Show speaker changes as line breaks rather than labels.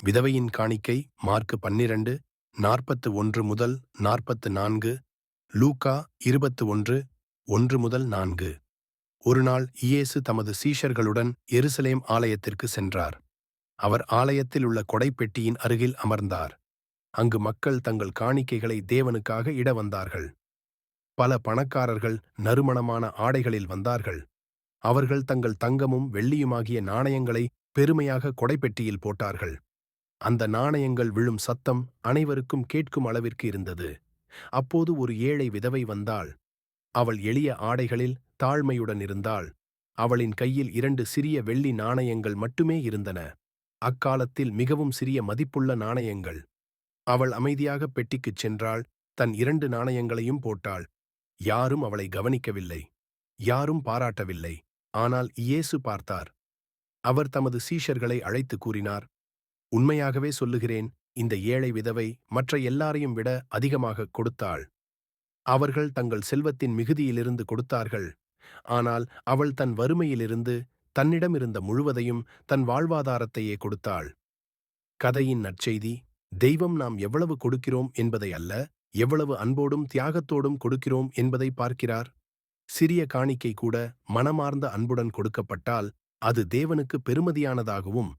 விதவையின் காணிக்கை மார்க்கு 12 41 முதல் 44, லூக்கா 21 1 முதல் 4. ஒருநாள் இயேசு தமது சீஷர்களுடன் எருசலேம் ஆலயத்திற்கு சென்றார். அவர் ஆலயத்தில் உள்ள கொடைப்பெட்டியின் அருகில் அமர்ந்தார். அங்கு மக்கள் தங்கள் காணிக்கைகளை தேவனுக்காக இட வந்தார்கள். பல பணக்காரர்கள் நறுமணமான ஆடைகளில் வந்தார்கள். அவர்கள் தங்கள் தங்கமும் வெள்ளியுமாகிய நாணயங்களை பெருமையாக கொடைப்பெட்டியில் போட்டார்கள். அந்த நாணயங்கள் விழும் சத்தம் அனைவருக்கும் கேட்கும் அளவிற்கு இருந்தது. அப்போது ஒரு ஏழை விதவை வந்தாள். அவள் எளிய ஆடைகளில் தாழ்மையுடன் இருந்தாள். அவளின் கையில் 2 சிறிய வெள்ளி நாணயங்கள் மட்டுமே இருந்தன. அக்காலத்தில் மிகவும் சிறிய மதிப்புள்ள நாணயங்கள். அவள் அமைதியாக பெட்டிக்குச் சென்றாள். தன் 2 நாணயங்களையும் போட்டாள். யாரும் அவளை கவனிக்கவில்லை. யாரும் பாராட்டவில்லை. ஆனால் இயேசு பார்த்தார். அவர் தமது சீஷர்களை அழைத்து கூறினார், உண்மையாகவே சொல்லுகிறேன், இந்த ஏழை விதவை மற்ற எல்லாரையும் விட அதிகமாக கொடுத்தாள். அவர்கள் தங்கள் செல்வத்தின் மிகுதியிலிருந்து கொடுத்தார்கள். ஆனால் அவள் தன் வறுமையிலிருந்து தன்னிடம் இருந்த முழுவதையும் தன் வாழ்வாதாரத்தையே கொடுத்தாள். கதையின் நற்செய்தி: தெய்வம் நாம் எவ்வளவு கொடுக்கிறோம் என்பதை அல்ல, எவ்வளவு அன்போடும் தியாகத்தோடும் கொடுக்கிறோம் என்பதை பார்க்கிறார். சிறிய காணிக்கை கூட மனமார்ந்த அன்புடன் கொடுக்கப்பட்டால் அது தேவனுக்கு பெறுமதியானதாகவும்